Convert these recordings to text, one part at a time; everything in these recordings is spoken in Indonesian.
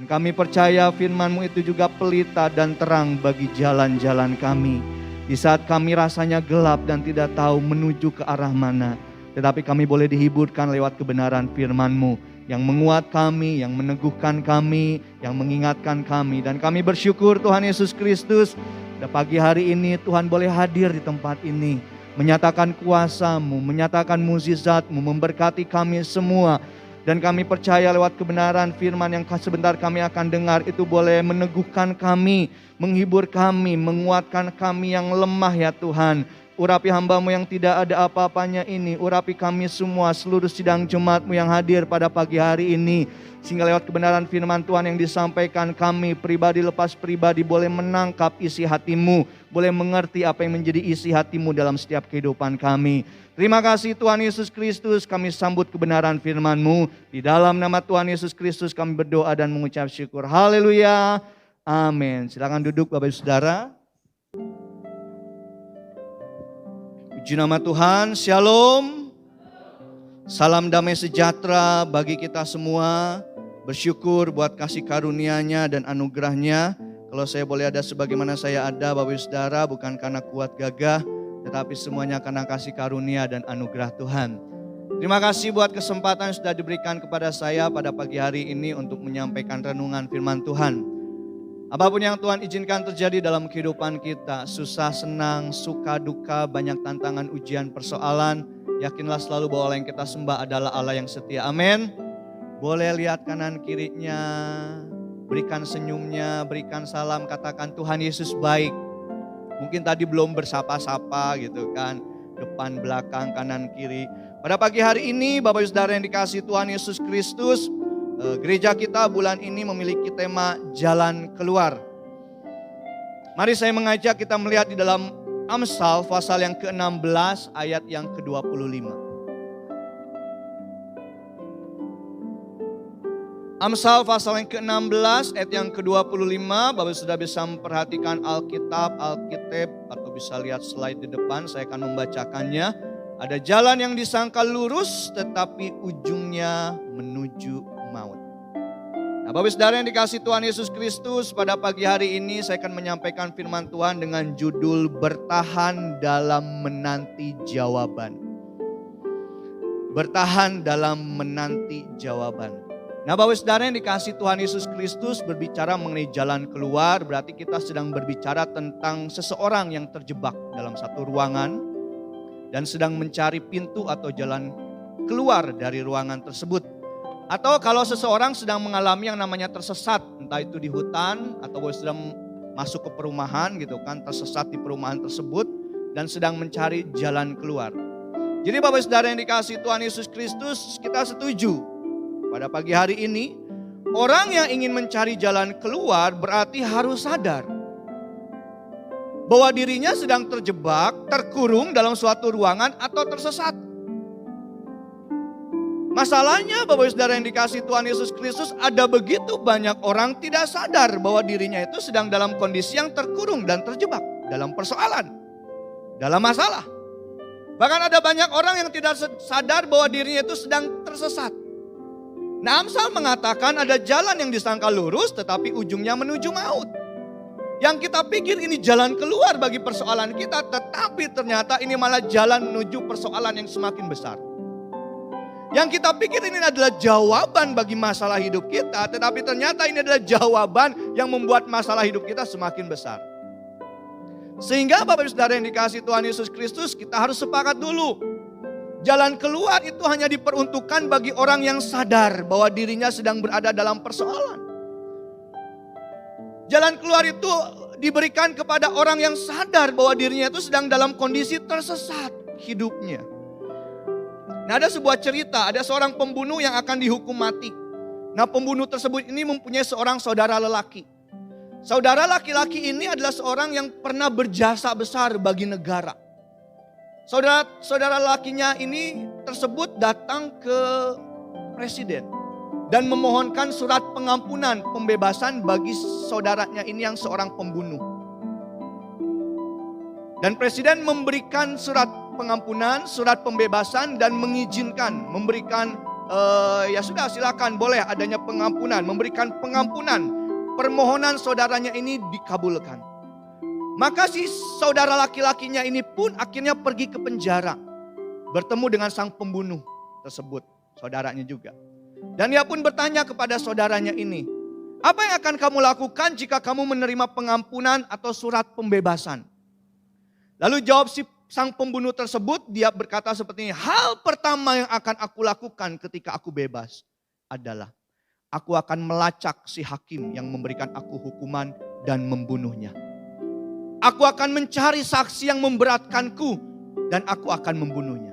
Dan kami percaya firman-Mu itu juga pelita dan terang bagi jalan-jalan kami. Di saat kami rasanya gelap dan tidak tahu menuju ke arah mana, tetapi kami boleh dihiburkan lewat kebenaran firman-Mu yang menguat kami, yang meneguhkan kami, yang mengingatkan kami. Dan kami bersyukur Tuhan Yesus Kristus, pada pagi hari ini Tuhan boleh hadir di tempat ini, menyatakan kuasa-Mu, menyatakan mukjizat-Mu, memberkati kami semua. Dan kami percaya lewat kebenaran firman yang sebentar kami akan dengar itu boleh meneguhkan kami, menghibur kami, menguatkan kami yang lemah ya Tuhan. Urapi hamba-Mu yang tidak ada apa-apanya ini, urapi kami semua, seluruh sidang jemaat-Mu yang hadir pada pagi hari ini. Sehingga lewat kebenaran firman Tuhan yang disampaikan kami, pribadi lepas pribadi boleh menangkap isi hati-Mu, boleh mengerti apa yang menjadi isi hati-Mu dalam setiap kehidupan kami. Terima kasih Tuhan Yesus Kristus, kami sambut kebenaran firman-Mu. Di dalam nama Tuhan Yesus Kristus kami berdoa dan mengucap syukur. Haleluya. Amin. Silakan duduk Bapak Ibu Saudara. Puji nama Tuhan, Shalom. Salam damai sejahtera bagi kita semua. Bersyukur buat kasih karunia-Nya dan anugerah-Nya. Kalau saya boleh ada sebagaimana saya ada Bapak Ibu Saudara, bukan karena kuat gagah, tetapi semuanya karena kasih karunia dan anugerah Tuhan. Terima kasih buat kesempatan yang sudah diberikan kepada saya pada pagi hari ini untuk menyampaikan renungan firman Tuhan. Apapun yang Tuhan izinkan terjadi dalam kehidupan kita, susah, senang, suka, duka, banyak tantangan, ujian, persoalan, yakinlah selalu bahwa Allah yang kita sembah adalah Allah yang setia. Amin. Boleh lihat kanan kirinya, berikan senyumnya, berikan salam, katakan Tuhan Yesus baik. Mungkin tadi belum bersapa-sapa gitu kan, depan, belakang, kanan, kiri. Pada pagi hari ini Bapak Ibu Saudara yang dikasihi Tuhan Yesus Kristus, gereja kita bulan ini memiliki tema Jalan Keluar. Mari saya mengajak kita melihat di dalam Amsal pasal yang ke-16 ayat yang ke-25. Amsal pasal yang ke-16 ayat yang ke-25, Bapak sudah bisa memperhatikan Alkitab atau bisa lihat slide di depan, saya akan membacakannya. Ada jalan yang disangka lurus tetapi ujungnya menuju maut. Nah, Bapak Saudara yang dikasihi Tuhan Yesus Kristus, pada pagi hari ini saya akan menyampaikan firman Tuhan dengan judul Bertahan dalam Menanti Jawaban. Bertahan dalam menanti jawaban. Nah Bapak Saudara yang dikasihi Tuhan Yesus Kristus, berbicara mengenai jalan keluar berarti kita sedang berbicara tentang seseorang yang terjebak dalam satu ruangan dan sedang mencari pintu atau jalan keluar dari ruangan tersebut. Atau kalau seseorang sedang mengalami yang namanya tersesat, entah itu di hutan atau sedang masuk ke perumahan gitu kan, tersesat di perumahan tersebut dan sedang mencari jalan keluar. Jadi Bapak Saudara yang dikasihi Tuhan Yesus Kristus, kita setuju. Pada pagi hari ini, orang yang ingin mencari jalan keluar berarti harus sadar bahwa dirinya sedang terjebak, terkurung dalam suatu ruangan atau tersesat. Masalahnya Bapak Saudara yang dikasihi Tuhan Yesus Kristus, ada begitu banyak orang tidak sadar bahwa dirinya itu sedang dalam kondisi yang terkurung dan terjebak dalam persoalan, dalam masalah. Bahkan ada banyak orang yang tidak sadar bahwa dirinya itu sedang tersesat. Nah Amsal mengatakan ada jalan yang disangka lurus tetapi ujungnya menuju maut. Yang kita pikir ini jalan keluar bagi persoalan kita, tetapi ternyata ini malah jalan menuju persoalan yang semakin besar. Yang kita pikir ini adalah jawaban bagi masalah hidup kita, tetapi ternyata ini adalah jawaban yang membuat masalah hidup kita semakin besar. Sehingga Bapak Ibu Saudara yang dikasihi Tuhan Yesus Kristus, kita harus sepakat dulu. Jalan keluar itu hanya diperuntukkan bagi orang yang sadar bahwa dirinya sedang berada dalam persoalan. Jalan keluar itu diberikan kepada orang yang sadar bahwa dirinya itu sedang dalam kondisi tersesat hidupnya. Nah ada sebuah cerita, ada seorang pembunuh yang akan dihukum mati. Nah pembunuh tersebut ini mempunyai seorang saudara lelaki. Saudara laki-laki ini adalah seorang yang pernah berjasa besar bagi negara. Saudara lakinya ini tersebut datang ke presiden dan memohonkan surat pengampunan, pembebasan bagi saudaranya ini yang seorang pembunuh. Dan presiden memberikan surat pengampunan, surat pembebasan dan mengizinkan, memberikan ya sudah silakan boleh adanya pengampunan, memberikan pengampunan. Permohonan saudaranya ini dikabulkan. Maka si saudara laki-lakinya ini pun akhirnya pergi ke penjara. Bertemu dengan sang pembunuh tersebut, saudaranya juga. Dan dia pun bertanya kepada saudaranya ini, apa yang akan kamu lakukan jika kamu menerima pengampunan atau surat pembebasan? Lalu jawab si sang pembunuh tersebut, dia berkata seperti ini, hal pertama yang akan aku lakukan ketika aku bebas adalah aku akan melacak si hakim yang memberikan aku hukuman dan membunuhnya. Aku akan mencari saksi yang memberatkanku dan aku akan membunuhnya.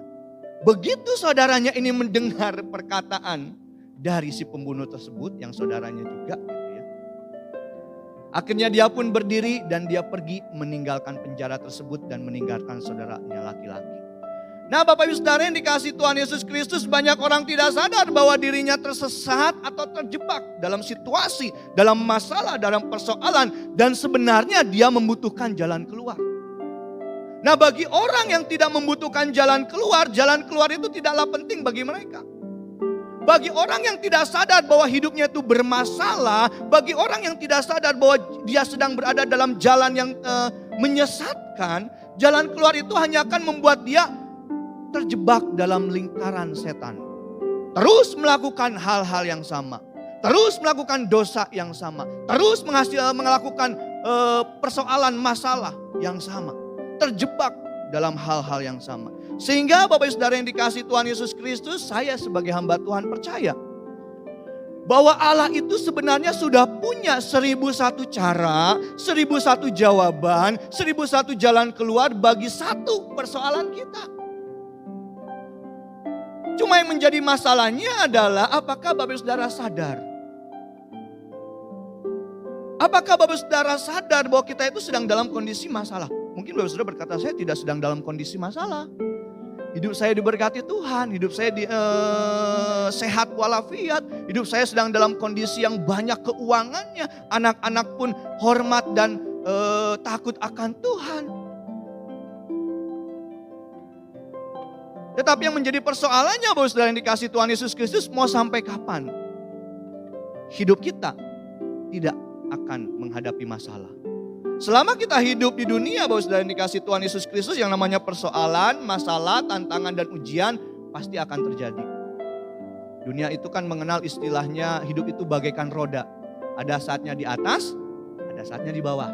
Begitu saudaranya ini mendengar perkataan dari si pembunuh tersebut yang saudaranya juga gitu ya. Akhirnya dia pun berdiri dan dia pergi meninggalkan penjara tersebut dan meninggalkan saudaranya laki-laki. Nah Bapak Ibu Saudara yang dikasihi Tuhan Yesus Kristus, banyak orang tidak sadar bahwa dirinya tersesat atau terjebak dalam situasi, dalam masalah, dalam persoalan. Dan sebenarnya dia membutuhkan jalan keluar. Nah bagi orang yang tidak membutuhkan jalan keluar itu tidaklah penting bagi mereka. Bagi orang yang tidak sadar bahwa hidupnya itu bermasalah, bagi orang yang tidak sadar bahwa dia sedang berada dalam jalan yang menyesatkan, jalan keluar itu hanya akan membuat dia terjebak dalam lingkaran setan. Terus melakukan hal-hal yang sama, terus melakukan dosa yang sama, terus melakukan persoalan masalah yang sama, terjebak dalam hal-hal yang sama. Sehingga Bapak Saudara yang dikasihi Tuhan Yesus Kristus, saya sebagai hamba Tuhan percaya bahwa Allah itu sebenarnya sudah punya 1001 cara, 1001 jawaban, 1001 jalan keluar bagi satu persoalan kita. Cuma yang menjadi masalahnya adalah apakah Bapak Saudara sadar? Apakah Bapak Saudara sadar bahwa kita itu sedang dalam kondisi masalah? Mungkin Bapak Saudara berkata, saya tidak sedang dalam kondisi masalah. Hidup saya diberkati Tuhan, hidup saya sehat walafiat, hidup saya sedang dalam kondisi yang banyak keuangannya, anak-anak pun hormat dan takut akan Tuhan. Tetapi yang menjadi persoalannya Bapak Saudara yang dikasihi Tuhan Yesus Kristus, mau sampai kapan hidup kita tidak akan menghadapi masalah? Selama kita hidup di dunia Bapak Saudara yang dikasihi Tuhan Yesus Kristus, yang namanya persoalan, masalah, tantangan dan ujian pasti akan terjadi. Dunia itu kan mengenal istilahnya hidup itu bagaikan roda. Ada saatnya di atas, ada saatnya di bawah.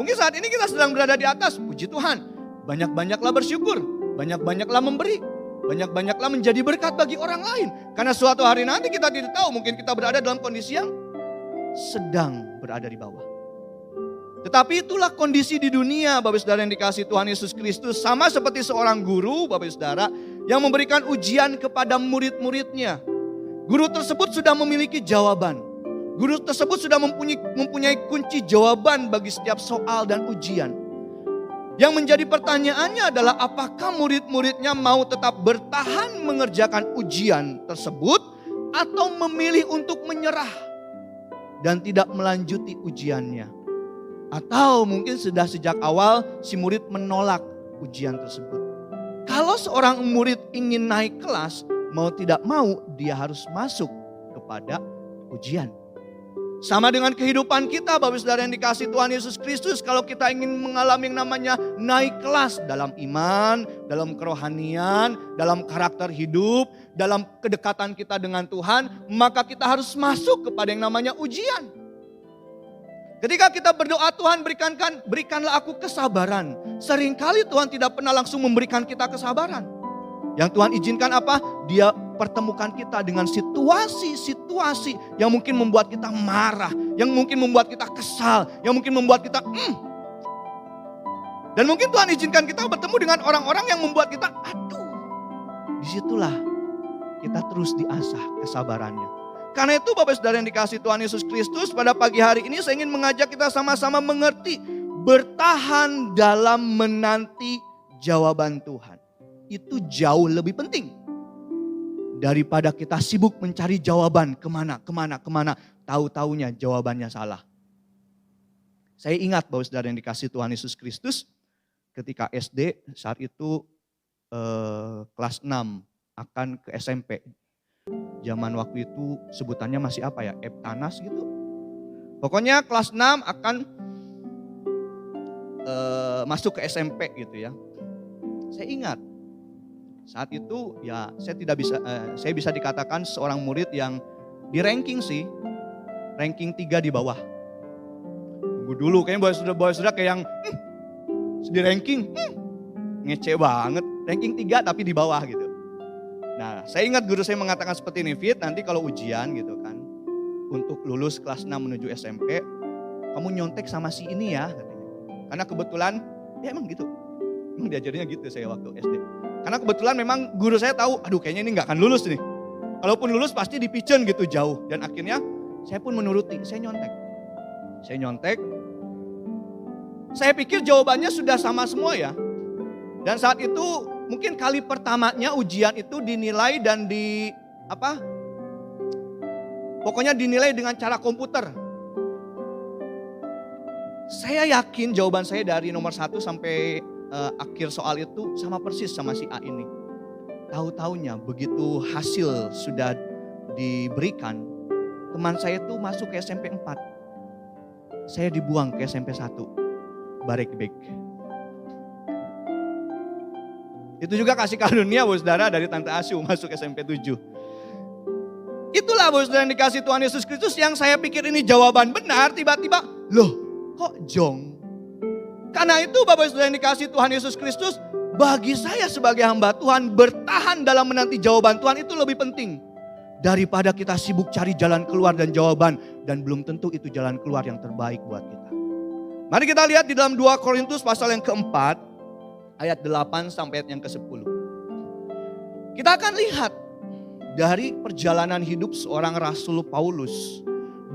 Mungkin saat ini kita sedang berada di atas, puji Tuhan. Banyak-banyaklah bersyukur, banyak-banyaklah memberi, banyak-banyaklah menjadi berkat bagi orang lain. Karena suatu hari nanti kita tidak tahu, mungkin kita berada dalam kondisi yang sedang berada di bawah. Tetapi itulah kondisi di dunia Bapak Saudara yang dikasihi Tuhan Yesus Kristus. Sama seperti seorang guru Bapak Saudara yang memberikan ujian kepada murid-muridnya. Guru tersebut sudah memiliki jawaban. Guru tersebut sudah mempunyai kunci jawaban bagi setiap soal dan ujian. Yang menjadi pertanyaannya adalah apakah murid-muridnya mau tetap bertahan mengerjakan ujian tersebut atau memilih untuk menyerah dan tidak melanjuti ujiannya. Atau mungkin sudah sejak awal si murid menolak ujian tersebut. Kalau seorang murid ingin naik kelas, mau tidak mau dia harus masuk kepada ujian. Sama dengan kehidupan kita Bapak Saudara yang dikasihi Tuhan Yesus Kristus. Kalau kita ingin mengalami yang namanya naik kelas dalam iman, dalam kerohanian, dalam karakter hidup, dalam kedekatan kita dengan Tuhan, maka kita harus masuk kepada yang namanya ujian. Ketika kita berdoa, Tuhan berikanlah aku kesabaran. Seringkali Tuhan tidak pernah langsung memberikan kita kesabaran. Yang Tuhan izinkan apa? Dia pertemukan kita dengan situasi-situasi yang mungkin membuat kita marah, yang mungkin membuat kita kesal, yang mungkin membuat kita Dan mungkin Tuhan izinkan kita bertemu dengan orang-orang yang membuat kita disitulah kita terus diasah kesabarannya. Karena itu Bapak Saudara yang dikasihi Tuhan Yesus Kristus, pada pagi hari ini saya ingin mengajak kita sama-sama mengerti, bertahan dalam menanti jawaban Tuhan. Itu jauh lebih penting daripada kita sibuk mencari jawaban kemana. Tahu-taunya jawabannya salah. Saya ingat Bapak Saudara yang dikasihi Tuhan Yesus Kristus, ketika SD saat itu kelas 6 akan ke SMP. Zaman waktu itu sebutannya masih apa ya? Eptanas gitu. Pokoknya kelas 6 akan masuk ke SMP gitu ya. Saya ingat saat itu ya saya bisa dikatakan seorang murid yang di ranking sih, ranking 3 di bawah. Tunggu dulu, kayaknya saudara kayak yang di ranking, ngece banget, ranking 3 tapi di bawah gitu. Nah, saya ingat guru saya mengatakan seperti ini, Fit, nanti kalau ujian gitu kan, untuk lulus kelas 6 menuju SMP, kamu nyontek sama si ini ya, katanya. Karena kebetulan, ya emang gitu, emang diajarinnya gitu saya waktu SD. Karena kebetulan memang guru saya tahu, aduh kayaknya ini gak akan lulus nih. Kalaupun lulus pasti dipicen gitu jauh. Dan akhirnya saya pun menuruti, saya nyontek. Saya pikir jawabannya sudah sama semua ya. Dan saat itu mungkin kali pertamanya ujian itu dinilai dan pokoknya dinilai dengan cara komputer. Saya yakin jawaban saya dari nomor 1 sampai akhir soal itu sama persis sama si A ini. Tahu-taunya begitu hasil sudah diberikan, teman saya itu masuk ke SMP 4. Saya dibuang ke SMP 1. Barekbek. Itu juga kasih karunia Bapak Saudara dari Tante Asyu masuk SMP 7. Itulah Bapak Saudara yang dikasih Tuhan Yesus Kristus yang saya pikir ini jawaban benar, tiba-tiba loh kok jong. Karena itu Bapak Saudara yang dikasih Tuhan Yesus Kristus, bagi saya sebagai hamba Tuhan bertahan dalam menanti jawaban Tuhan itu lebih penting. Daripada kita sibuk cari jalan keluar dan jawaban. Dan belum tentu itu jalan keluar yang terbaik buat kita. Mari kita lihat di dalam 2 Korintus pasal yang keempat. Ayat 8 sampai ayat yang ke-10. Kita akan lihat dari perjalanan hidup seorang Rasul Paulus.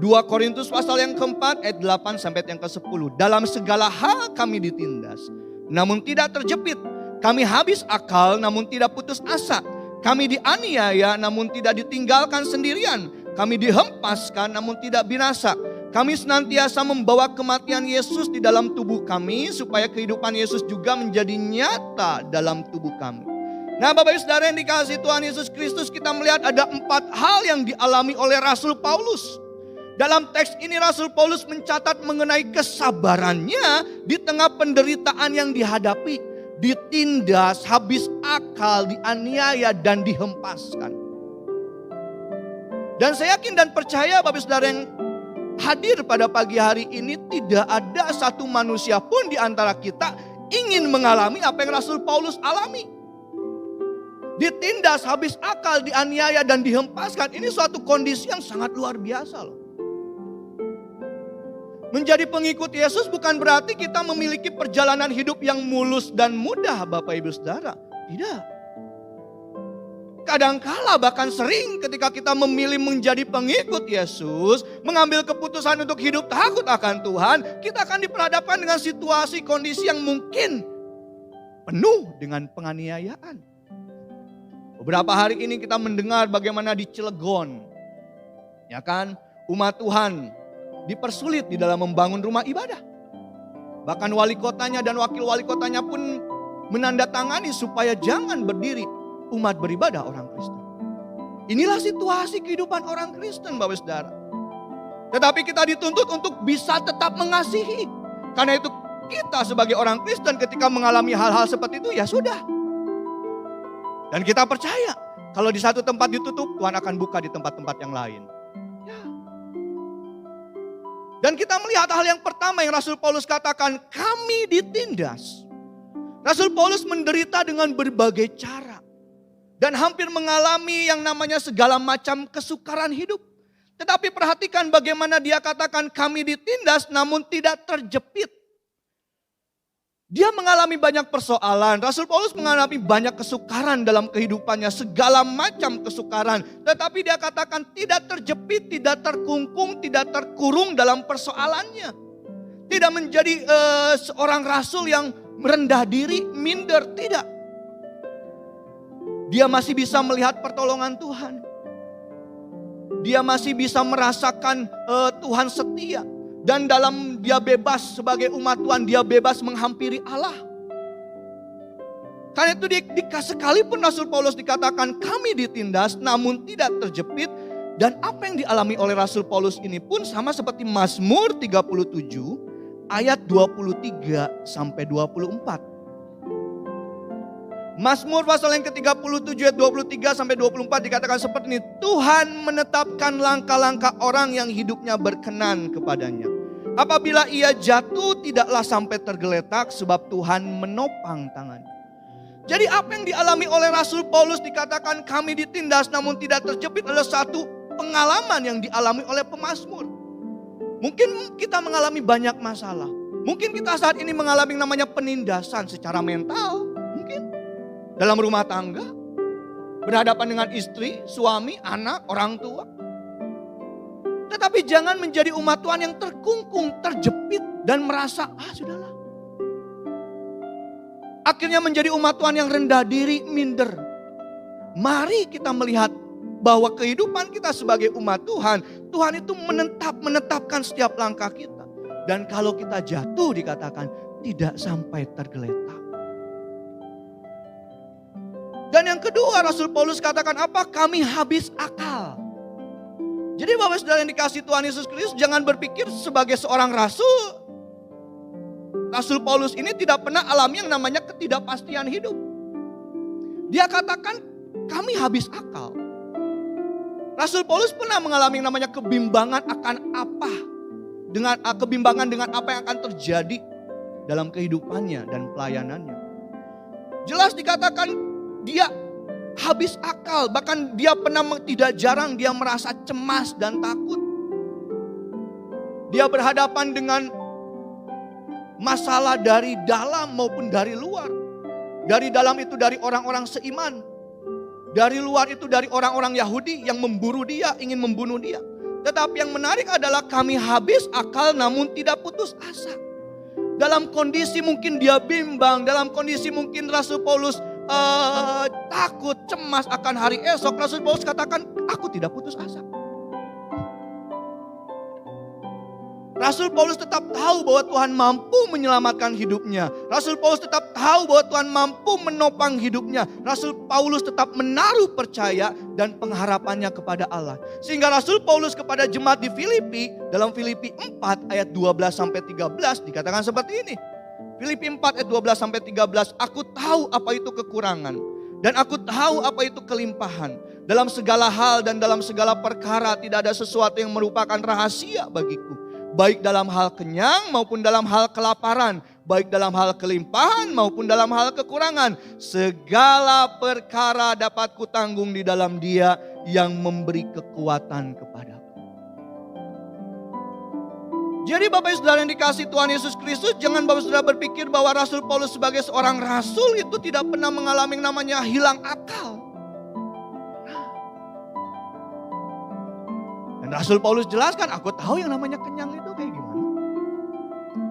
2 Korintus pasal yang keempat ayat 8 sampai ayat yang ke-10. Dalam segala hal kami ditindas, namun tidak terjepit. Kami habis akal namun tidak putus asa. Kami dianiaya namun tidak ditinggalkan sendirian. Kami dihempaskan namun tidak binasa. Kami senantiasa membawa kematian Yesus di dalam tubuh kami supaya kehidupan Yesus juga menjadi nyata dalam tubuh kami. Nah Bapak Ibu Saudara yang dikasihi Tuhan Yesus Kristus, kita melihat ada 4 hal yang dialami oleh Rasul Paulus. Dalam teks ini Rasul Paulus mencatat mengenai kesabarannya di tengah penderitaan yang dihadapi. Ditindas, habis akal, dianiaya dan dihempaskan. Dan saya yakin dan percaya Bapak Saudara yang hadir pada pagi hari ini, tidak ada satu manusia pun di antara kita ingin mengalami apa yang Rasul Paulus alami. Ditindas, habis akal, dianiaya dan dihempaskan. Ini suatu kondisi yang sangat luar biasa loh. Menjadi pengikut Yesus bukan berarti kita memiliki perjalanan hidup yang mulus dan mudah Bapak Ibu Saudara. Tidak. Kadangkala bahkan sering ketika kita memilih menjadi pengikut Yesus, mengambil keputusan untuk hidup takut akan Tuhan, kita akan diperhadapkan dengan situasi kondisi yang mungkin penuh dengan penganiayaan. Beberapa hari ini kita mendengar bagaimana di Cilegon, ya kan, umat Tuhan dipersulit di dalam membangun rumah ibadah. Bahkan wali kotanya dan wakil wali kotanya pun menandatangani supaya jangan berdiri umat beribadah orang Kristen. Inilah situasi kehidupan orang Kristen Bapak Saudara. Tetapi kita dituntut untuk bisa tetap mengasihi. Karena itu kita sebagai orang Kristen ketika mengalami hal-hal seperti itu ya sudah. Dan kita percaya kalau di satu tempat ditutup, Tuhan akan buka di tempat-tempat yang lain. Ya. Dan kita melihat hal yang pertama yang Rasul Paulus katakan, kami ditindas. Rasul Paulus menderita dengan berbagai cara. Dan hampir mengalami yang namanya segala macam kesukaran hidup. Tetapi perhatikan bagaimana dia katakan kami ditindas namun tidak terjepit. Dia mengalami banyak persoalan. Rasul Paulus mengalami banyak kesukaran dalam kehidupannya. Segala macam kesukaran. Tetapi dia katakan tidak terjepit, tidak terkungkung, tidak terkurung dalam persoalannya. Tidak menjadi seorang rasul yang merendah diri, minder, tidak. Dia masih bisa melihat pertolongan Tuhan. Dia masih bisa merasakan Tuhan setia. Dan dalam dia bebas sebagai umat Tuhan, dia bebas menghampiri Allah. Karena itu sekalipun Rasul Paulus dikatakan kami ditindas namun tidak terjepit. Dan apa yang dialami oleh Rasul Paulus ini pun sama seperti Mazmur 37 ayat 23 sampai 24. Mazmur pasal yang ke-37 ayat 23 sampai 24 dikatakan seperti ini. Tuhan menetapkan langkah-langkah orang yang hidupnya berkenan kepadanya. Apabila ia jatuh tidaklah sampai tergeletak sebab Tuhan menopang tangannya. Jadi apa yang dialami oleh Rasul Paulus dikatakan kami ditindas namun tidak terjepit adalah satu pengalaman yang dialami oleh pemazmur. Mungkin kita mengalami banyak masalah. Mungkin kita saat ini mengalami yang namanya penindasan secara mental. Mungkin dalam rumah tangga. Berhadapan dengan istri, suami, anak, orang tua. Tetapi jangan menjadi umat Tuhan yang terkungkung, terjepit dan merasa sudahlah. Akhirnya menjadi umat Tuhan yang rendah diri, minder. Mari kita melihat bahwa kehidupan kita sebagai umat Tuhan, Tuhan itu menetapkan setiap langkah kita. Dan kalau kita jatuh dikatakan tidak sampai tergeletak. Dan yang kedua Rasul Paulus katakan apa? Kami habis akal. Jadi Bapak Saudara yang dikasihi Tuhan Yesus Kristus, jangan berpikir sebagai seorang rasul. Rasul Paulus ini tidak pernah alami yang namanya ketidakpastian hidup. Dia katakan kami habis akal. Rasul Paulus pernah mengalami yang namanya kebimbangan akan apa. Kebimbangan dengan apa yang akan terjadi dalam kehidupannya dan pelayanannya. Jelas dikatakan dia habis akal. Bahkan dia pernah tidak jarang dia merasa cemas dan takut. Dia berhadapan dengan masalah dari dalam maupun dari luar. Dari dalam itu dari orang-orang seiman. Dari luar itu dari orang-orang Yahudi yang memburu dia, ingin membunuh dia. Tetapi yang menarik adalah kami habis akal namun tidak putus asa. Dalam kondisi mungkin dia bimbang, dalam kondisi mungkin Rasul Paulus takut, cemas akan hari esok. Rasul Paulus katakan, aku tidak putus asa. Rasul Paulus tetap tahu bahwa Tuhan mampu menyelamatkan hidupnya. Rasul Paulus tetap tahu bahwa Tuhan mampu menopang hidupnya. Rasul Paulus tetap menaruh percaya dan pengharapannya kepada Allah. Sehingga Rasul Paulus kepada jemaat di Filipi, dalam Filipi 4 ayat 12 sampai 13 dikatakan seperti ini. Filipi 4 ayat 12 sampai 13, aku tahu apa itu kekurangan dan aku tahu apa itu kelimpahan. Dalam segala hal dan dalam segala perkara tidak ada sesuatu yang merupakan rahasia bagiku. Baik dalam hal kenyang maupun dalam hal kelaparan. Baik dalam hal kelimpahan maupun dalam hal kekurangan. Segala perkara dapat kutanggung di dalam Dia yang memberi kekuatan kepadaku. Jadi Bapak Saudara yang dikasihi Tuhan Yesus Kristus, jangan Bapak Saudara berpikir bahwa Rasul Paulus sebagai seorang rasul itu tidak pernah mengalami yang namanya hilang akal. Dan Rasul Paulus jelaskan, aku tahu yang namanya kenyang itu kayak gimana.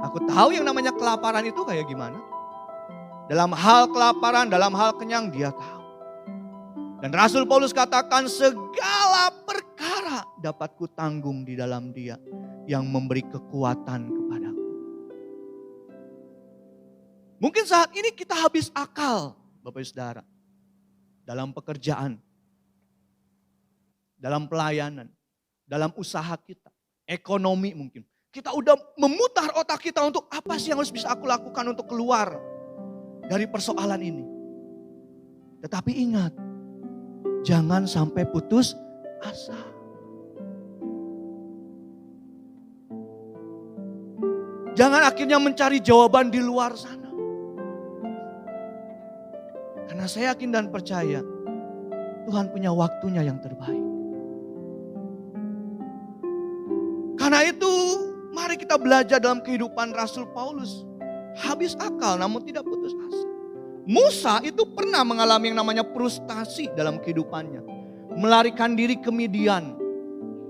Aku tahu yang namanya kelaparan itu kayak gimana. Dalam hal kelaparan, dalam hal kenyang dia tahu. Dan Rasul Paulus katakan segala perkara dapat kutanggung di dalam Dia yang memberi kekuatan kepadaku. Mungkin saat ini kita habis akal, Bapak Saudara. Dalam pekerjaan, dalam pelayanan, dalam usaha kita, ekonomi mungkin. Kita udah memutar otak kita untuk apa sih yang harus bisa aku lakukan untuk keluar dari persoalan ini. Tetapi ingat, jangan sampai putus asa. Jangan akhirnya mencari jawaban di luar sana. Karena saya yakin dan percaya Tuhan punya waktunya yang terbaik. Karena itu mari kita belajar dalam kehidupan Rasul Paulus. Habis akal namun tidak putus asa. Musa itu pernah mengalami yang namanya frustasi dalam kehidupannya. Melarikan diri ke Midian.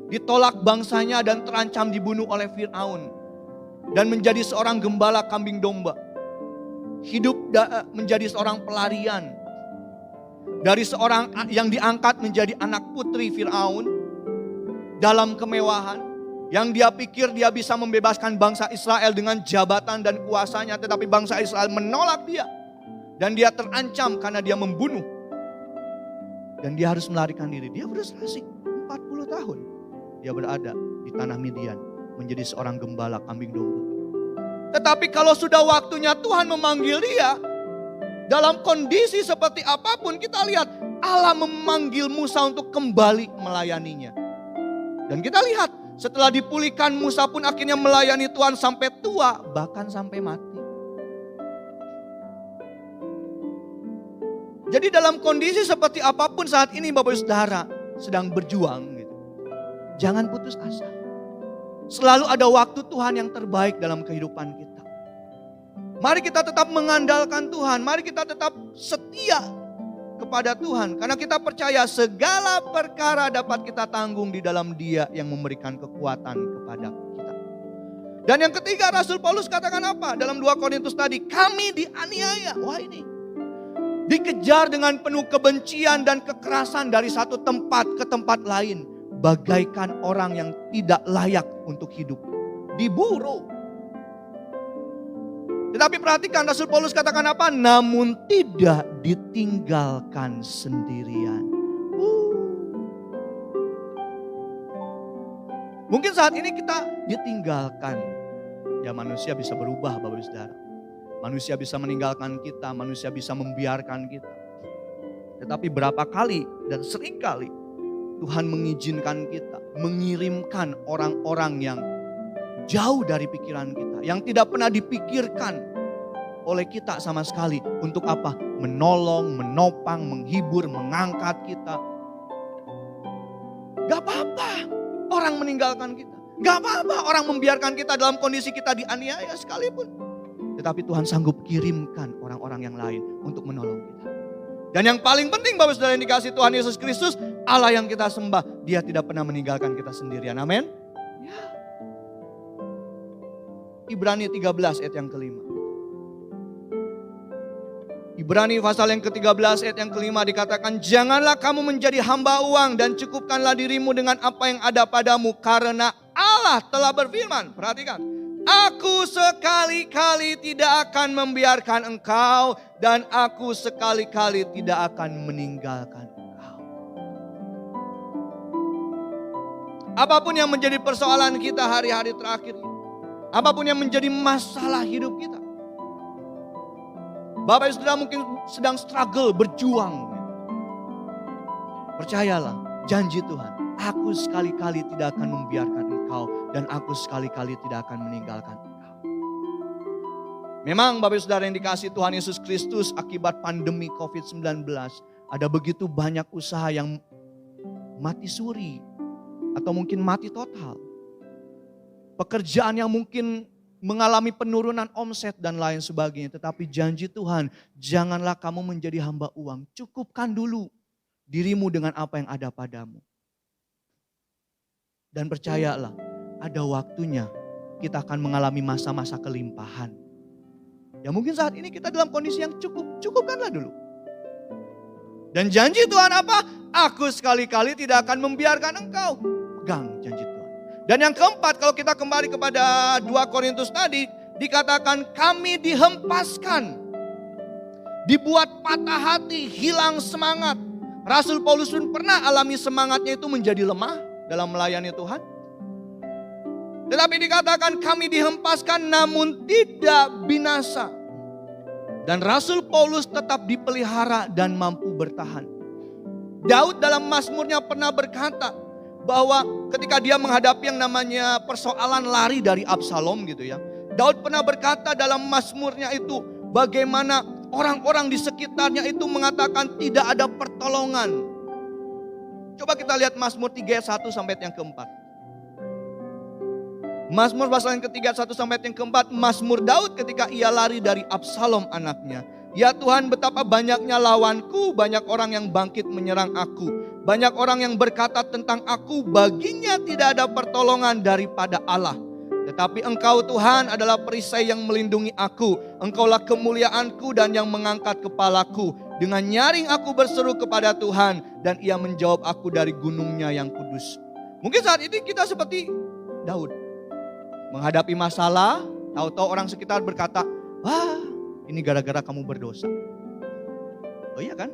Ditolak bangsanya dan terancam dibunuh oleh Fir'aun. Dan menjadi seorang gembala kambing domba. Hidup menjadi seorang pelarian. Dari seorang yang diangkat menjadi anak putri Fir'aun. Dalam kemewahan. Yang dia pikir dia bisa membebaskan bangsa Israel dengan jabatan dan kuasanya. Tetapi bangsa Israel menolak dia. Dan dia terancam karena dia membunuh. Dan dia harus melarikan diri. Dia frustrasi 40 tahun. Dia berada di tanah Midian menjadi seorang gembala kambing domba. Tetapi kalau sudah waktunya Tuhan memanggil dia, dalam kondisi seperti apapun kita lihat Allah memanggil Musa untuk kembali melayaninya. Dan kita lihat setelah dipulihkan Musa pun akhirnya melayani Tuhan sampai tua, bahkan sampai mati. Jadi dalam kondisi seperti apapun saat ini Bapak Ibu Saudara sedang berjuang gitu. Jangan putus asa. Selalu ada waktu Tuhan yang terbaik dalam kehidupan kita. Mari kita tetap mengandalkan Tuhan. Mari kita tetap setia kepada Tuhan. Karena kita percaya segala perkara dapat kita tanggung di dalam Dia yang memberikan kekuatan kepada kita. Dan yang ketiga Rasul Paulus katakan apa? Dalam 2 Korintus tadi, kami dianiaya. Wah ini. Dikejar dengan penuh kebencian dan kekerasan dari satu tempat ke tempat lain. Bagaikan orang yang tidak layak untuk hidup. Diburu. Tetapi perhatikan Rasul Paulus katakan apa? Namun tidak ditinggalkan sendirian. Mungkin saat ini kita ditinggalkan. Ya manusia bisa berubah Bapak Ibu Saudara. Manusia bisa meninggalkan kita, manusia bisa membiarkan kita. Tetapi berapa kali dan sering kali Tuhan mengizinkan kita, mengirimkan orang-orang yang jauh dari pikiran kita, yang tidak pernah dipikirkan oleh kita sama sekali. Untuk apa? Menolong, menopang, menghibur, mengangkat kita. Gak apa-apa orang meninggalkan kita. Gak apa-apa orang membiarkan kita dalam kondisi kita dianiaya sekalipun. Tetapi Tuhan sanggup kirimkan orang-orang yang lain untuk menolong kita. Dan yang paling penting Bapak Saudara yang dikasihi Tuhan Yesus Kristus, Allah yang kita sembah, Dia tidak pernah meninggalkan kita sendirian. Amin. Ya. Ibrani 13 ayat yang kelima. Ibrani pasal yang ke-13 ayat yang kelima dikatakan, janganlah kamu menjadi hamba uang dan cukupkanlah dirimu dengan apa yang ada padamu. Karena Allah telah berfirman, perhatikan. Aku sekali-kali tidak akan membiarkan engkau dan aku sekali-kali tidak akan meninggalkan engkau. Apapun yang menjadi persoalan kita hari-hari terakhir ini, apapun yang menjadi masalah hidup kita, Bapak Ibu Saudara mungkin sedang struggle, berjuang. Percayalah, janji Tuhan, aku sekali-kali tidak akan membiarkan engkau dan aku sekali-kali tidak akan meninggalkan engkau. Memang Bapak Ibu Saudara yang dikasihi Tuhan Yesus Kristus, akibat pandemi COVID-19 ada begitu banyak usaha yang mati suri atau mungkin mati total. Pekerjaan yang mungkin mengalami penurunan omset dan lain sebagainya. Tetapi janji Tuhan, janganlah kamu menjadi hamba uang. Cukupkan dulu dirimu dengan apa yang ada padamu. Dan percayalah, ada waktunya kita akan mengalami masa-masa kelimpahan. Ya mungkin saat ini kita dalam kondisi yang cukupkanlah dulu. Dan janji Tuhan apa? Aku sekali-kali tidak akan membiarkan engkau. Pegang janji Tuhan. Dan yang keempat, kalau kita kembali kepada 2 Korintus tadi, dikatakan kami dihempaskan. Dibuat patah hati, hilang semangat. Rasul Paulus pun pernah alami semangatnya itu menjadi lemah dalam melayani Tuhan. Tetapi dikatakan kami dihempaskan namun tidak binasa. Dan Rasul Paulus tetap dipelihara dan mampu bertahan. Daud dalam Mazmurnya pernah berkata bahwa ketika dia menghadapi yang namanya persoalan lari dari Absalom gitu ya. Daud pernah berkata dalam Mazmurnya itu bagaimana orang-orang di sekitarnya itu mengatakan tidak ada pertolongan. Coba kita lihat Mazmur 3 ayat 1 sampai yang keempat. Mazmur pasal yang ketiga 1 sampai yang keempat. Mazmur Daud ketika ia lari dari Absalom anaknya. Ya Tuhan, betapa banyaknya lawanku, banyak orang yang bangkit menyerang aku. Banyak orang yang berkata tentang aku, baginya tidak ada pertolongan daripada Allah. Tetapi Engkau Tuhan adalah perisai yang melindungi aku. Engkaulah kemuliaanku dan yang mengangkat kepalaku. Dengan nyaring aku berseru kepada Tuhan dan Ia menjawab aku dari gunungnya yang kudus. Mungkin saat ini kita seperti Daud. Menghadapi masalah, tahu-tahu orang sekitar berkata, wah ini gara-gara kamu berdosa. Oh iya kan?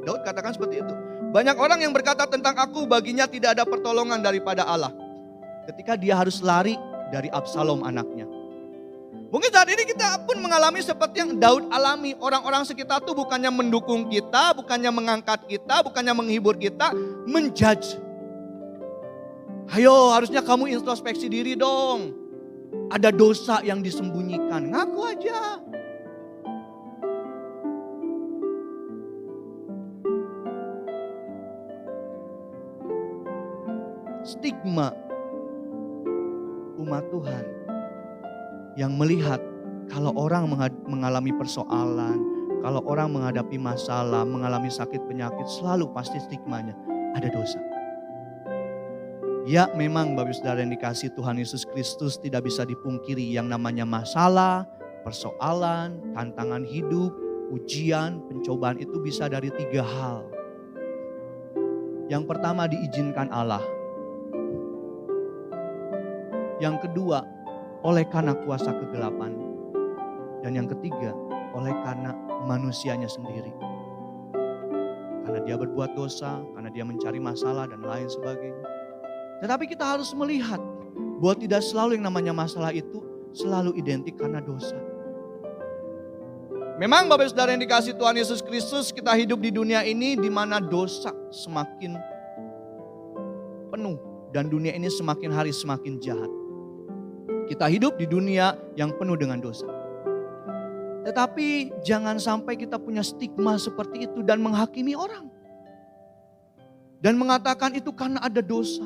Daud katakan seperti itu. Banyak orang yang berkata tentang aku, baginya tidak ada pertolongan daripada Allah. Ketika dia harus lari dari Absalom anaknya. Mungkin saat ini kita pun mengalami seperti yang Daud alami. Orang-orang sekitar tuh bukannya mendukung kita, bukannya mengangkat kita, bukannya menghibur kita, menjudge. Ayo, harusnya kamu introspeksi diri dong. Ada dosa yang disembunyikan, ngaku aja. Stigma umat Tuhan yang melihat kalau orang mengalami persoalan, kalau orang menghadapi masalah, mengalami sakit penyakit, selalu pasti stigmanya ada dosa. Ya memang Bapak Saudara yang dikasihi Tuhan Yesus Kristus, tidak bisa dipungkiri yang namanya masalah, persoalan, tantangan hidup, ujian, pencobaan itu bisa dari 3 hal. Yang pertama diizinkan Allah. Yang kedua, oleh karena kuasa kegelapan. Dan yang ketiga, oleh karena manusianya sendiri. Karena dia berbuat dosa, karena dia mencari masalah dan lain sebagainya. Tetapi kita harus melihat bahwa tidak selalu yang namanya masalah itu selalu identik karena dosa. Memang Bapak Saudara yang dikasihi Tuhan Yesus Kristus, kita hidup di dunia ini di mana dosa semakin penuh dan dunia ini semakin hari semakin jahat. Kita hidup di dunia yang penuh dengan dosa. Tetapi jangan sampai kita punya stigma seperti itu dan menghakimi orang. Dan mengatakan itu karena ada dosa.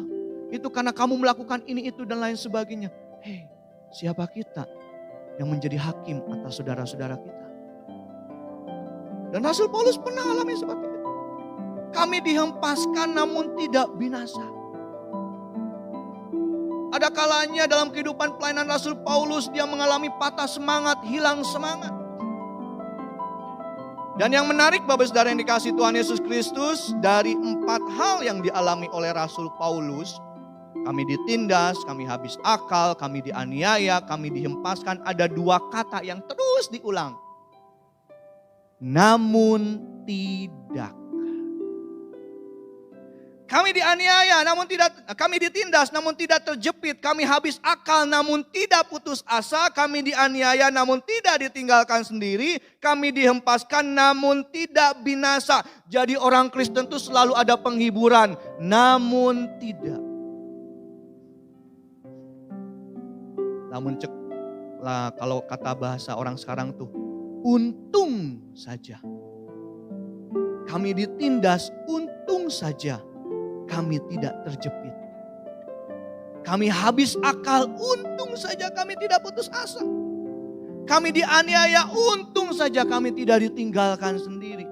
Itu karena kamu melakukan ini, itu dan lain sebagainya. Hei, siapa kita yang menjadi hakim atas saudara-saudara kita? Dan Rasul Paulus pernah alami seperti itu. Kami dihempaskan namun tidak binasa. Ada kalanya dalam kehidupan pelayanan Rasul Paulus dia mengalami patah semangat, hilang semangat. Dan yang menarik Bapak Saudara yang dikasihi Tuhan Yesus Kristus, dari 4 hal yang dialami oleh Rasul Paulus, kami ditindas, kami habis akal, kami dianiaya, kami dihempaskan, ada 2 kata yang terus diulang. Namun tidak. Kami dianiaya namun tidak, kami ditindas namun tidak terjepit, kami habis akal namun tidak putus asa, kami dianiaya namun tidak ditinggalkan sendiri, kami dihempaskan namun tidak binasa. Jadi orang Kristen itu selalu ada penghiburan, namun tidak. Namun kalau kata bahasa orang sekarang tuh, untung saja. Kami ditindas, untung saja. Kami tidak terjepit. Kami habis akal, untung saja kami tidak putus asa. Kami dianiaya, untung saja kami tidak ditinggalkan sendiri.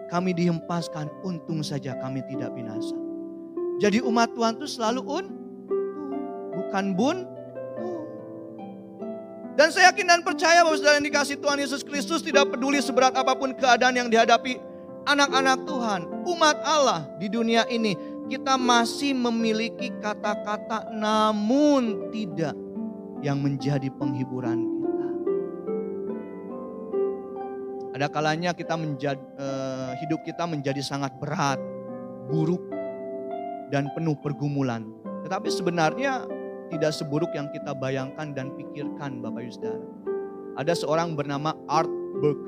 Kami dihempaskan, untung saja kami tidak binasa. Jadi umat Tuhan itu selalu bukan buntu. Dan saya yakin dan percaya bahwa saudara yang dikasihi Tuhan Yesus Kristus, tidak peduli seberat apapun keadaan yang dihadapi anak-anak Tuhan, umat Allah di dunia ini, kita masih memiliki kata-kata namun tidak yang menjadi penghiburan kita. Ada kalanya kita hidup kita menjadi sangat berat, buruk, dan penuh pergumulan. Tetapi sebenarnya tidak seburuk yang kita bayangkan dan pikirkan Bapak Ibu Saudara. Ada seorang bernama Art Berg.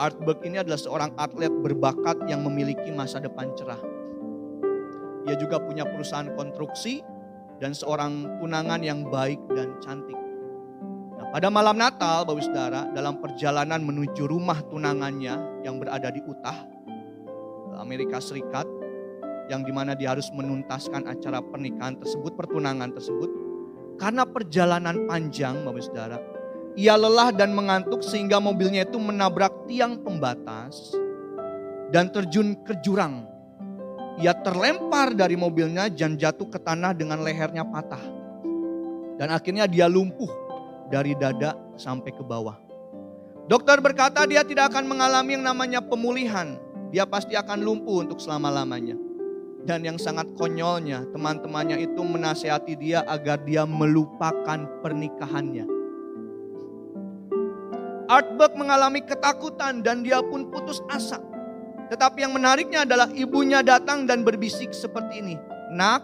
Art Berg ini adalah seorang atlet berbakat yang memiliki masa depan cerah. Dia juga punya perusahaan konstruksi dan seorang tunangan yang baik dan cantik. Nah, pada malam Natal, Bapak Saudara, dalam perjalanan menuju rumah tunangannya yang berada di Utah, Amerika Serikat, yang dimana dia harus menuntaskan acara pernikahan tersebut, pertunangan tersebut. Karena perjalanan panjang, Bapak Saudara, ia lelah dan mengantuk sehingga mobilnya itu menabrak tiang pembatas dan terjun ke jurang. Ia terlempar dari mobilnya dan jatuh ke tanah dengan lehernya patah. Dan akhirnya dia lumpuh dari dada sampai ke bawah. Dokter berkata dia tidak akan mengalami yang namanya pemulihan. Dia pasti akan lumpuh untuk selama-lamanya. Dan yang sangat konyolnya, teman-temannya itu menasihati dia agar dia melupakan pernikahannya. Art Berg mengalami ketakutan dan dia pun putus asa. Tetapi yang menariknya adalah ibunya datang dan berbisik seperti ini. Nak,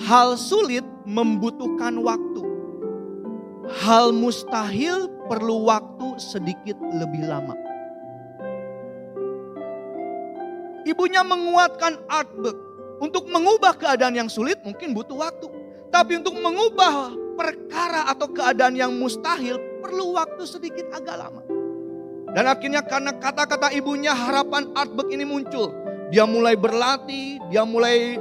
hal sulit membutuhkan waktu. Hal mustahil perlu waktu sedikit lebih lama. Ibunya menguatkan Artburg. Untuk mengubah keadaan yang sulit mungkin butuh waktu. Tapi untuk mengubah perkara atau keadaan yang mustahil perlu waktu sedikit agak lama. Dan akhirnya karena kata-kata ibunya, harapan Artburg ini muncul. Dia mulai berlatih, dia mulai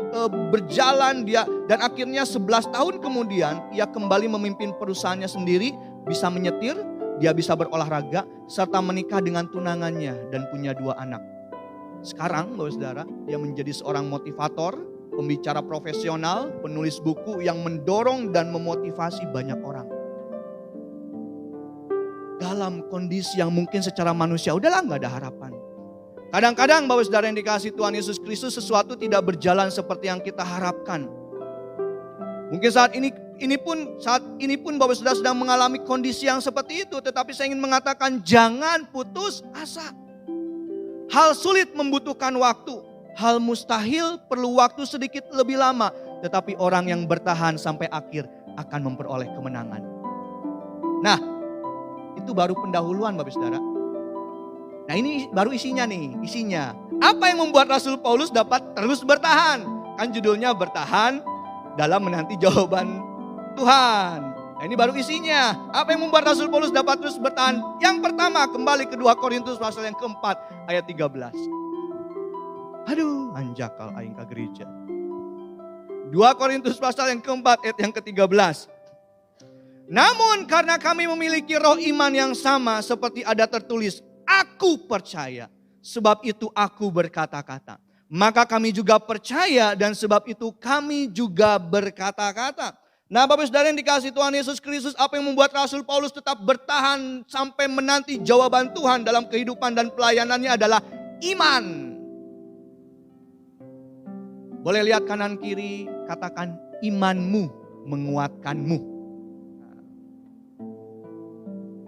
berjalan, dan akhirnya 11 tahun kemudian ia kembali memimpin perusahaannya sendiri, bisa menyetir, dia bisa berolahraga, serta menikah dengan tunangannya dan punya 2 anak. Sekarang Bapak Saudara, dia menjadi seorang motivator, pembicara profesional, penulis buku yang mendorong dan memotivasi banyak orang. Dalam kondisi yang mungkin secara manusia udahlah gak ada harapan. Kadang-kadang Bapak Saudara yang dikasihi Tuhan Yesus Kristus, sesuatu tidak berjalan seperti yang kita harapkan. Mungkin saat ini pun Bapak Saudara sedang mengalami kondisi yang seperti itu. Tetapi saya ingin mengatakan jangan putus asa. Hal sulit membutuhkan waktu. Hal mustahil perlu waktu sedikit lebih lama. Tetapi orang yang bertahan sampai akhir akan memperoleh kemenangan. Nah, itu baru pendahuluan Bapak Saudara. Nah ini baru isinya nih, isinya. Apa yang membuat Rasul Paulus dapat terus bertahan? Kan judulnya bertahan dalam menanti jawaban Tuhan. Nah ini baru isinya. Apa yang membuat Rasul Paulus dapat terus bertahan? Yang pertama, kembali ke 2 Korintus pasal yang keempat ayat 13. Aduh, anjakal aing ka gereja. 2 Korintus pasal yang keempat ayat yang ke-13. Namun karena kami memiliki roh iman yang sama seperti ada tertulis, aku percaya, sebab itu aku berkata-kata. Maka kami juga percaya dan sebab itu kami juga berkata-kata. Nah Bapak Saudara yang dikasihi Tuhan Yesus Kristus, apa yang membuat Rasul Paulus tetap bertahan sampai menanti jawaban Tuhan dalam kehidupan dan pelayanannya adalah iman. Boleh lihat kanan kiri, katakan imanmu menguatkanmu.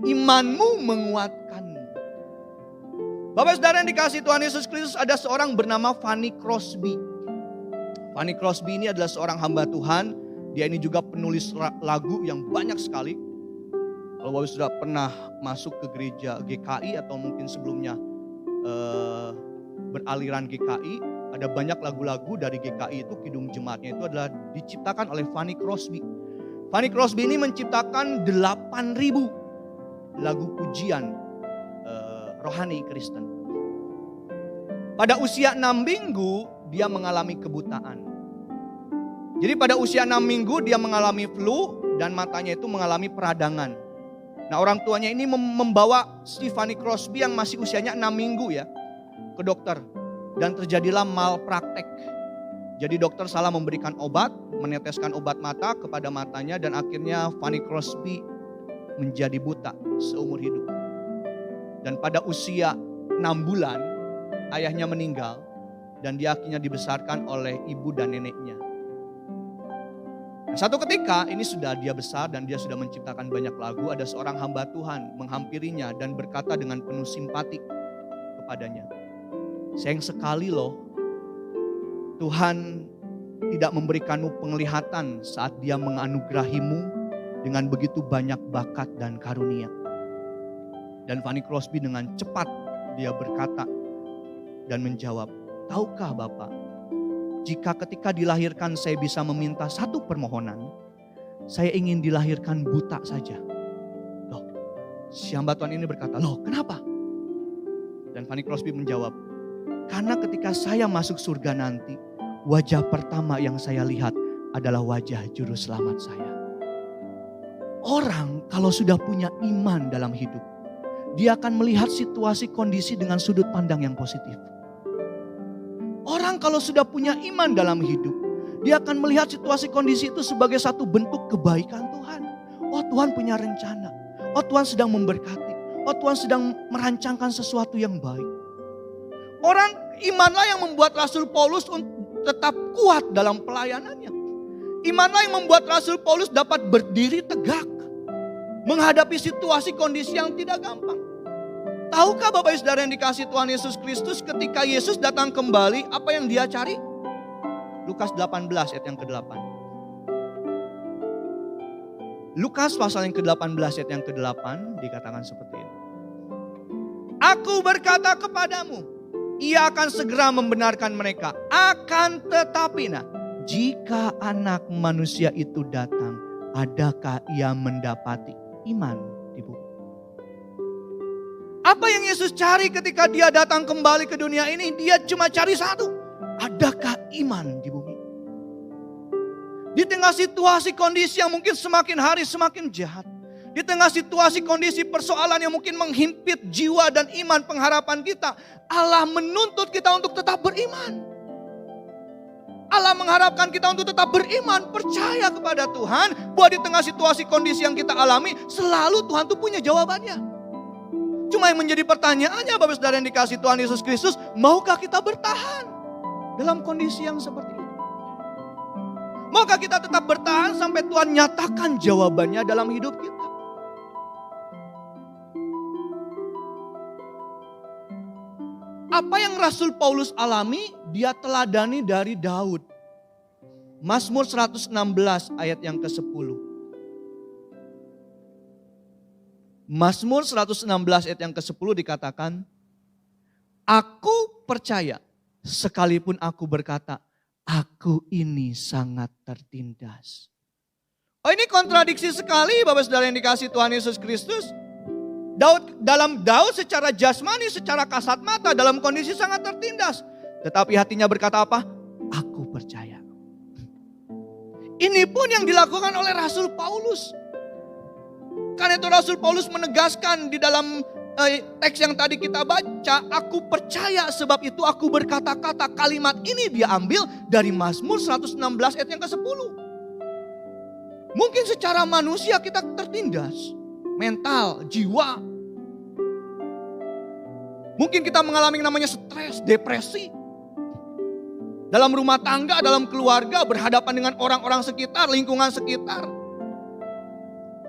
Imanmu menguatkanmu. Bapak Saudara yang dikasihi Tuhan Yesus Kristus, ada seorang bernama Fanny Crosby. Fanny Crosby ini adalah seorang hamba Tuhan. Dia ini juga penulis lagu yang banyak sekali. Kalau Bapak Saudara pernah masuk ke gereja GKI atau mungkin sebelumnya beraliran GKI, ada banyak lagu-lagu dari GKI itu, kidung jemaatnya itu adalah diciptakan oleh Fanny Crosby. Fanny Crosby ini menciptakan 8.000 lagu pujian rohani Kristen. Pada usia 6 minggu dia mengalami kebutaan. Jadi pada usia 6 minggu dia mengalami flu dan matanya itu mengalami peradangan. Nah orang tuanya ini membawa si Fanny Crosby yang masih usianya 6 minggu ya ke dokter. Dan terjadilah malpraktek. Jadi dokter salah memberikan obat, meneteskan obat mata kepada matanya dan akhirnya Fanny Crosby menjadi buta seumur hidup. Dan pada usia 6 bulan ayahnya meninggal dan dia akhirnya dibesarkan oleh ibu dan neneknya. Nah, satu ketika ini sudah dia besar dan dia sudah menciptakan banyak lagu, ada seorang hamba Tuhan menghampirinya dan berkata dengan penuh simpati kepadanya, sayang sekali loh Tuhan tidak memberikanmu penglihatan saat dia menganugerahimu dengan begitu banyak bakat dan karunia. Dan Fanny Crosby dengan cepat dia berkata dan menjawab, tahukah Bapak, jika ketika dilahirkan saya bisa meminta satu permohonan, saya ingin dilahirkan buta saja. Loh, si hamba Tuhan ini berkata, loh kenapa? Dan Fanny Crosby menjawab, karena ketika saya masuk surga nanti, wajah pertama yang saya lihat adalah wajah juru selamat saya. Orang kalau sudah punya iman dalam hidup, dia akan melihat situasi kondisi dengan sudut pandang yang positif. Orang kalau sudah punya iman dalam hidup, dia akan melihat situasi kondisi itu sebagai satu bentuk kebaikan Tuhan. Oh Tuhan punya rencana. Oh Tuhan sedang memberkati. Oh Tuhan sedang merancangkan sesuatu yang baik. Orang imanlah yang membuat Rasul Paulus tetap kuat dalam pelayanannya. Imanlah yang membuat Rasul Paulus dapat berdiri tegak menghadapi situasi kondisi yang tidak gampang. Tahukah Bapak Ibu Saudara yang dikasih Tuhan Yesus Kristus, ketika Yesus datang kembali, apa yang dia cari? Lukas 18 ayat yang ke-8. Lukas pasal yang ke-18 ayat yang ke-8 dikatakan seperti ini. Aku berkata kepadamu, ia akan segera membenarkan mereka. Akan tetapi jika Anak Manusia itu datang, adakah ia mendapati iman di bumi? Apa yang Yesus cari ketika dia datang kembali ke dunia ini? Dia cuma cari satu. Adakah iman di bumi? Di tengah situasi kondisi yang mungkin semakin hari semakin jahat. Di tengah situasi kondisi persoalan yang mungkin menghimpit jiwa dan iman pengharapan kita. Allah menuntut kita untuk tetap beriman. Allah mengharapkan kita untuk tetap beriman. Percaya kepada Tuhan. Bahwa di tengah situasi kondisi yang kita alami. Selalu Tuhan tuh punya jawabannya. Cuma yang menjadi pertanyaannya Bapak Saudara yang dikasih Tuhan Yesus Kristus. Maukah kita bertahan dalam kondisi yang seperti ini? Maukah kita tetap bertahan sampai Tuhan nyatakan jawabannya dalam hidup kita? Apa yang Rasul Paulus alami, dia teladani dari Daud. Mazmur 116 ayat yang ke-10. Mazmur 116 ayat yang ke-10 dikatakan, aku percaya sekalipun aku berkata, aku ini sangat tertindas. Oh, ini kontradiksi sekali Bapak Saudara yang dikasih Tuhan Yesus Kristus. Daud secara jasmani, secara kasat mata dalam kondisi sangat tertindas. Tetapi hatinya berkata apa? Aku percaya. Ini pun yang dilakukan oleh Rasul Paulus. Karena itu Rasul Paulus menegaskan di dalam teks yang tadi kita baca, aku percaya sebab itu aku berkata-kata. Kalimat ini dia ambil dari Mazmur 116 ayat yang ke-10. Mungkin secara manusia kita tertindas, mental, jiwa. Mungkin kita mengalami yang namanya stres, depresi. Dalam rumah tangga, dalam keluarga, berhadapan dengan orang-orang sekitar, lingkungan sekitar.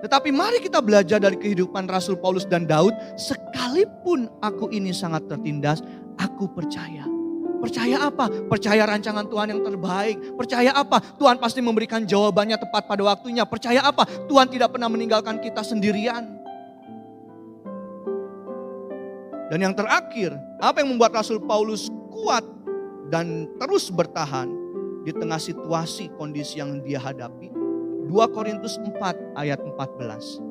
Tetapi mari kita belajar dari kehidupan Rasul Paulus dan Daud. Sekalipun aku ini sangat tertindas, aku percaya. Percaya apa? Percaya rancangan Tuhan yang terbaik. Percaya apa? Tuhan pasti memberikan jawabannya tepat pada waktunya. Percaya apa? Tuhan tidak pernah meninggalkan kita sendirian. Dan yang terakhir, apa yang membuat Rasul Paulus kuat dan terus bertahan di tengah situasi kondisi yang dia hadapi? 2 Korintus 4 ayat 14.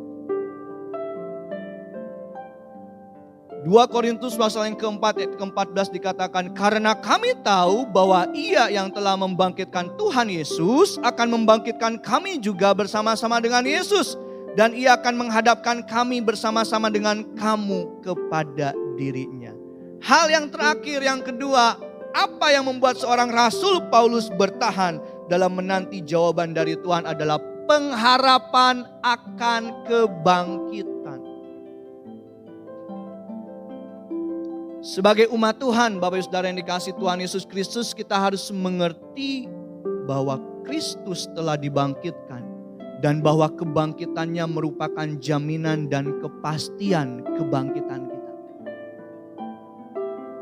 2 Korintus pasal yang keempat ayat ke-14 dikatakan, karena kami tahu bahwa ia yang telah membangkitkan Tuhan Yesus akan membangkitkan kami juga bersama-sama dengan Yesus. Dan ia akan menghadapkan kami bersama-sama dengan kamu kepada dirinya. Hal yang terakhir, yang kedua, apa yang membuat seorang Rasul Paulus bertahan dalam menanti jawaban dari Tuhan adalah pengharapan akan kebangkitan. Sebagai umat Tuhan, Bapak Ibu Saudara yang dikasih Tuhan Yesus Kristus, kita harus mengerti bahwa Kristus telah dibangkitkan dan bahwa kebangkitannya merupakan jaminan dan kepastian kebangkitan kita.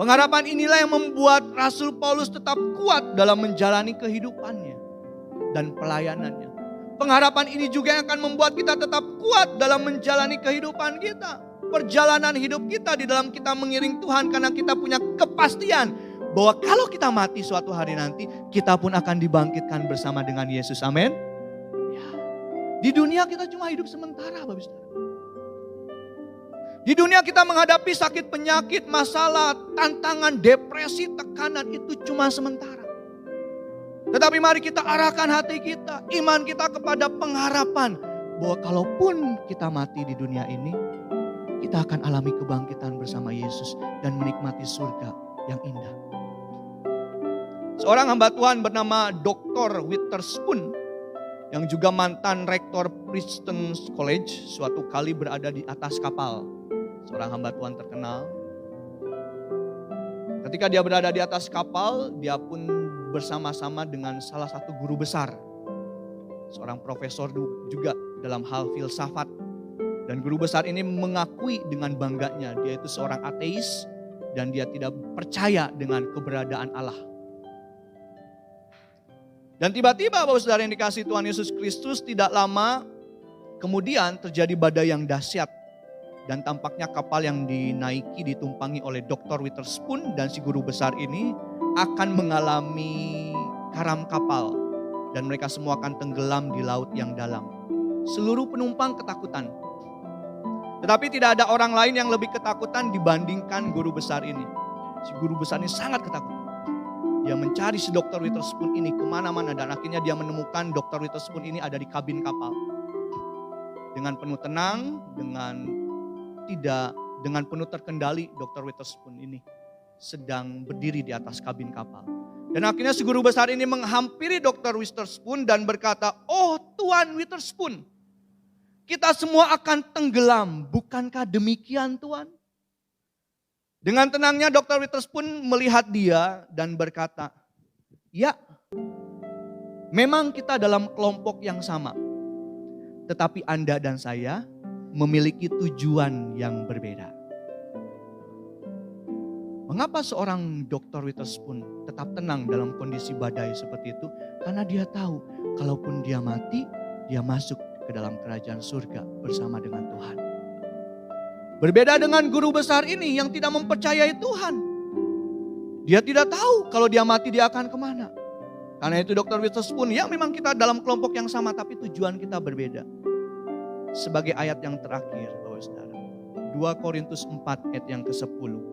Pengharapan inilah yang membuat Rasul Paulus tetap kuat dalam menjalani kehidupannya dan pelayanannya. Pengharapan ini juga yang akan membuat kita tetap kuat dalam menjalani kehidupan kita. Perjalanan hidup kita di dalam kita mengiring Tuhan, karena kita punya kepastian bahwa kalau kita mati suatu hari nanti, kita pun akan dibangkitkan bersama dengan Yesus. Amin. Ya. Di dunia kita cuma hidup sementara, Bapak Saudara. Di dunia kita menghadapi sakit, penyakit, masalah, tantangan, depresi, tekanan, itu cuma sementara. Tetapi mari kita arahkan hati kita, iman kita kepada pengharapan bahwa kalaupun kita mati di dunia ini, kita akan alami kebangkitan bersama Yesus dan menikmati surga yang indah. Seorang hamba Tuhan bernama Dr. Witherspoon, yang juga mantan rektor Princeton College, suatu kali berada di atas kapal. Seorang hamba Tuhan terkenal. Ketika dia berada di atas kapal, dia pun bersama-sama dengan salah satu guru besar. Seorang profesor juga dalam hal filsafat. Dan guru besar ini mengakui dengan bangganya dia itu seorang ateis dan dia tidak percaya dengan keberadaan Allah. Dan tiba-tiba Bapak Saudara yang dikasihi Tuhan Yesus Kristus, tidak lama kemudian terjadi badai yang dahsyat. Dan tampaknya kapal yang dinaiki ditumpangi oleh Dr. Witherspoon dan si guru besar ini akan mengalami karam kapal. Dan mereka semua akan tenggelam di laut yang dalam. Seluruh penumpang ketakutan. Tetapi tidak ada orang lain yang lebih ketakutan dibandingkan guru besar ini. Si guru besar ini sangat ketakutan. Dia mencari si Dr. Witherspoon ini kemana-mana. Dan akhirnya dia menemukan Dr. Witherspoon ini ada di kabin kapal. Dengan penuh tenang, dengan penuh terkendali, Dr. Witherspoon ini sedang berdiri di atas kabin kapal. Dan akhirnya si guru besar ini menghampiri Dr. Witherspoon dan berkata, "Oh Tuan Witherspoon, kita semua akan tenggelam, bukankah demikian Tuan?" Dengan tenangnya Dr. Witherspoon melihat dia dan berkata, "Ya, memang kita dalam kelompok yang sama. Tetapi Anda dan saya memiliki tujuan yang berbeda." Mengapa seorang Dr. Witherspoon tetap tenang dalam kondisi badai seperti itu? Karena dia tahu, kalaupun dia mati, dia masuk ke dalam kerajaan surga bersama dengan Tuhan. Berbeda dengan guru besar ini yang tidak mempercayai Tuhan. Dia tidak tahu kalau dia mati dia akan kemana. Karena itu Dr. Witherspoon, ya memang kita dalam kelompok yang sama tapi tujuan kita berbeda. Sebagai ayat yang terakhir Bapak Saudara, 2 Korintus 4 ayat yang ke-10.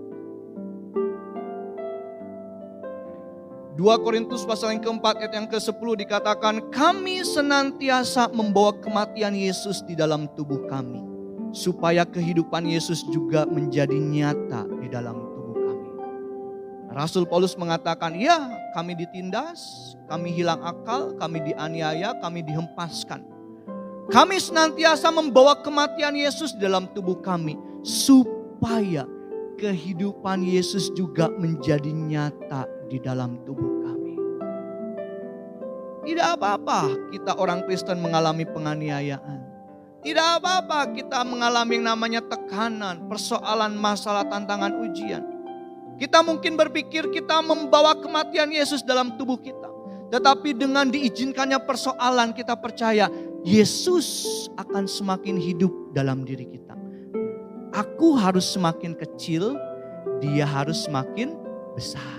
2 Korintus pasal yang keempat ayat yang ke-10 dikatakan, "Kami senantiasa membawa kematian Yesus di dalam tubuh kami, supaya kehidupan Yesus juga menjadi nyata di dalam tubuh kami." Rasul Paulus mengatakan, ya kami ditindas, kami hilang akal, kami dianiaya, kami dihempaskan. Kami senantiasa membawa kematian Yesus di dalam tubuh kami, supaya kehidupan Yesus juga menjadi nyata di dalam tubuh kami. Tidak apa-apa kita orang Kristen mengalami penganiayaan. Tidak apa-apa kita mengalami yang namanya tekanan, persoalan, masalah, tantangan, ujian. Kita mungkin berpikir kita membawa kematian Yesus dalam tubuh kita. Tetapi dengan diizinkannya persoalan, kita percaya Yesus akan semakin hidup dalam diri kita. Aku harus semakin kecil, dia harus semakin besar.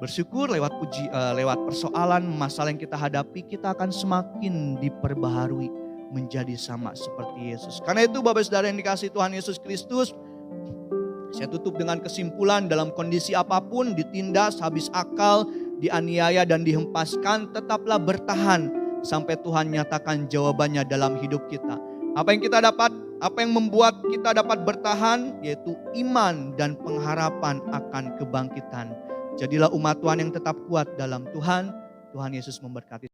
Bersyukur lewat persoalan, masalah yang kita hadapi, kita akan semakin diperbaharui menjadi sama seperti Yesus. Karena itu Bapak Saudara yang dikasihi Tuhan Yesus Kristus, saya tutup dengan kesimpulan, dalam kondisi apapun, ditindas, habis akal, dianiaya dan dihempaskan, tetaplah bertahan sampai Tuhan nyatakan jawabannya dalam hidup kita. Apa yang kita dapat, apa yang membuat kita dapat bertahan, yaitu iman dan pengharapan akan kebangkitan. Jadilah umat Tuhan yang tetap kuat dalam Tuhan. Tuhan Yesus memberkati.